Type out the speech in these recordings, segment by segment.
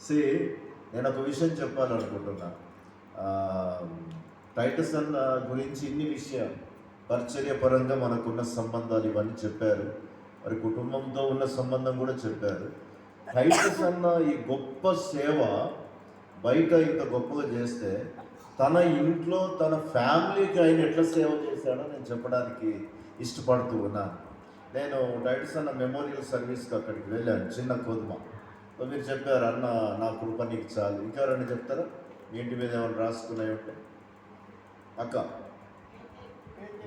C నేను ఒక విషయం చెప్పాలనుకుంటున్నా. టైటస్ అన్న గురించి ఇన్ని విషయాలు పరిచర్యపరంగా మనకున్న సంబంధాలు ఇవన్నీ చెప్పారు. మరి కుటుంబంతో ఉన్న సంబంధం కూడా చెప్పారు. టైటస్ అన్న ఈ గొప్ప సేవ బయట ఇంత గొప్పగా చేస్తే తన ఇంట్లో తన ఫ్యామిలీకి ఆయన ఎట్లా సేవ చేశాడో నేను చెప్పడానికి ఇష్టపడుతూ ఉన్నాను. నేను టైటస్ అన్న మెమోరియల్ సర్వీస్కి అక్కడికి వెళ్ళాను, చిన్న కొద్మ. మీరు చెప్పారు, అన్న నా కృప నీకు చాలు. ఇంకెవరన్నా చెప్తారా? మీ ఇంటి మీద ఏమైనా రాసుకున్నాయి ఉంటే? అక్క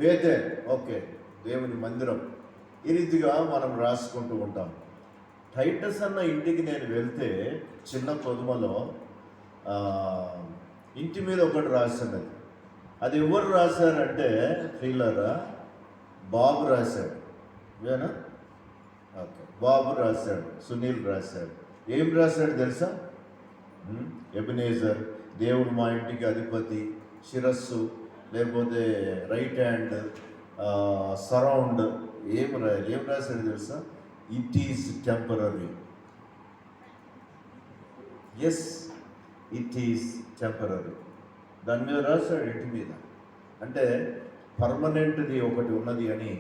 బేతే, ఓకే, దేవుని మందిరం. ఈ రీతిగా మనం రాసుకుంటూ ఉంటాం. టైటస్ అన్న ఇంటికి నేను వెళ్తే చిన్న కొదుమలో ఇంటి మీద ఒకటి రాసినది. అది ఎవరు రాశారంటే ఫీలరా బాబు రాశాడు. ఇవేనా? ఓకే, బాబు రాశాడు, సునీల్ రాశాడు. ఏం రాశాడు తెలుసా? ఎబినేజర్, దేవుడు మా ఇంటికి అధిపతి, శిరస్సు, లేకపోతే రైట్ హ్యాండ్, సరౌండ్. ఏం రాశాడు తెలుసా? It is temporary. Yes, it is temporary. దాని మీద రాశాడు, ఇంటి మీద. అంటే పర్మనెంట్ది ఒకటి ఉన్నది అని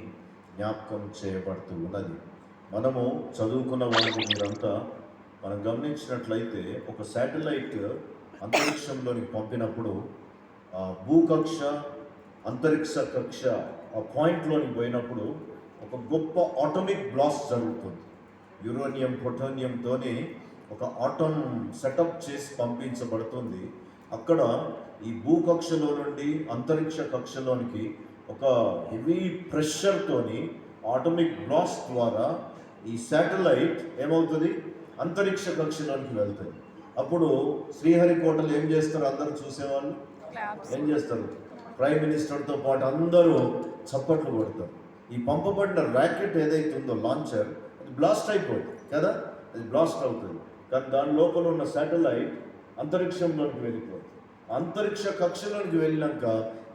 జ్ఞాపకం చేయబడుతూ ఉన్నది. మనము చదువుకున్న వాళ్ళు మీరంతా మనం గమనించినట్లయితే ఒక శాటిలైట్ అంతరిక్షంలోనికి పంపినప్పుడు భూకక్ష అంతరిక్ష కక్ష ఆ పాయింట్లోనికి పోయినప్పుడు ఒక గొప్ప ఆటోమిక్ బ్లాస్ట్ జరుగుతుంది. యురేనియం ప్లూటోనియంతోని ఒక ఆటం సెటప్ చేసి పంపించబడుతుంది. అక్కడ ఈ భూకక్షలో నుండి అంతరిక్ష కక్షలోనికి ఒక హెవీ ప్రెషర్తోని ఆటోమిక్ బ్లాస్ట్ ద్వారా ఈ శాటిలైట్ ఏమవుతుంది? అంతరిక్ష కక్షలోనికి వెళ్తుంది. అప్పుడు శ్రీహరికోటలు ఏం చేస్తారు? అందరూ చూసేవాళ్ళు ఏం చేస్తారు? ప్రైమ్ మినిస్టర్తో పాటు అందరూ చప్పట్లు కొడతారు. ఈ పంపబడిన ర్యాకెట్ ఏదైతే ఉందో లాంచర్, అది బ్లాస్ట్ అయిపోతుంది కదా, అది బ్లాస్ట్ అవుతుంది. కానీ దాని లోపల ఉన్న శాటిలైట్ అంతరిక్షంలోకి వెళ్ళిపోతుంది. అంతరిక్ష కక్షలోనికి వెళ్ళినాక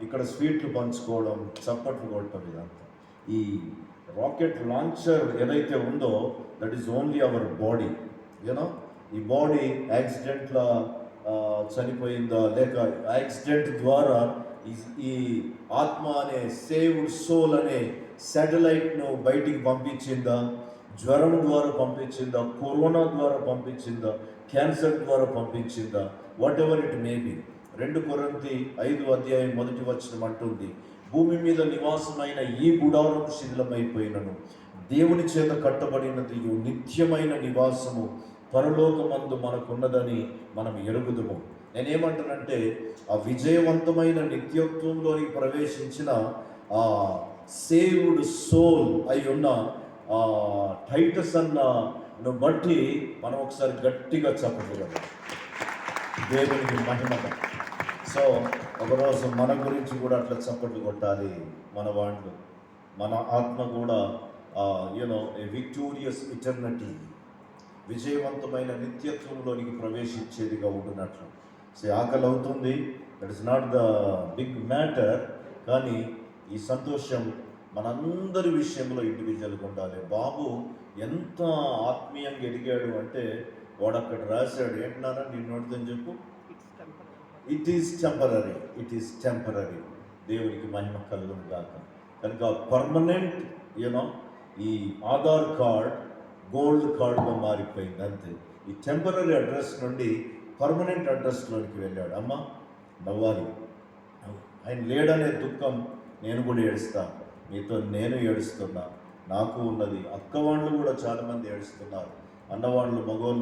ఇక్కడ స్వీట్లు పంచుకోవడం, చప్పట్లు కొట్టడం, ఇదంతా. ఈ రాకెట్ లాంచర్ ఏదైతే ఉందో that is only our body. You know, ఈ బాడీ యాక్సిడెంట్లో చనిపోయిందా, లేక యాక్సిడెంట్ ద్వారా ఈ ఆత్మ అనే సేవ్డ్ సోల్ అనే శాటిలైట్ను బయటికి పంపించిందా, జ్వరం ద్వారా పంపించిందా, కరోనా ద్వారా పంపించిందా, క్యాన్సర్ ద్వారా పంపించిందా, whatever it may be. 2 కొరింథీ 5:1 అంటుంది, భూమి మీద నివాసమైన ఈ గుడారం శిథిలమైపోయినను దేవుని చేత కట్టబడినది నిత్యమైన నివాసము పరలోకమందు మనకున్నదని మనం ఎరుగుదుము. నేనేమంటానంటే ఆ విజయవంతమైన నిత్యత్వంలోని ప్రవేశించిన ఆ సేవ్డ్ సోల్ అయి ఉన్న టైటస్ అన్నను బట్టి మనం ఒకసారి గట్టిగా చెప్పగలం. దేవునికి మహిమ. సో ఒకరోజు మన గురించి కూడా అట్లా చప్పట్లు కొట్టాలి మన వాళ్ళు. మన ఆత్మ కూడా యూనో ఏ విక్టోరియస్ ఇటర్నిటీ, విజయవంతమైన నిత్యత్వంలోనికి ప్రవేశించేదిగా ఉంటున్నట్లు. సో ఆకలి అవుతుంది, that is not the big matter. కానీ ఈ సంతోషం మనందరి విషయంలో ఇండివిజువల్గా ఉండాలి. బాబు ఎంత ఆత్మీయంగా ఎదిగాడు అంటే వాడు అక్కడ రాశాడు, ఏంటన్నారా నేను నోటిదని చెప్పు, it is temporary, it is temporary. దేవునికి మహిమ కలుగును గాక. కనుక పర్మనెంట్ యూనో ఈ ఆధార్ కార్డ్ గోల్డ్ కార్డుగా మారిపోయింది అంతే. ఈ టెంపరరీ అడ్రస్ నుండి పర్మనెంట్ అడ్రస్లోనికి వెళ్ళాడు. అమ్మ నవ్వాలి, ఆయన లేడనే దుఃఖం నేను కూడా ఏడుస్తాను, మీతో నేను ఏడుస్తున్నా, నాకు ఉన్నది. అక్క వాళ్ళు కూడా చాలామంది ఏడుస్తున్నారు, అన్నవాళ్ళు, మగవాళ్ళు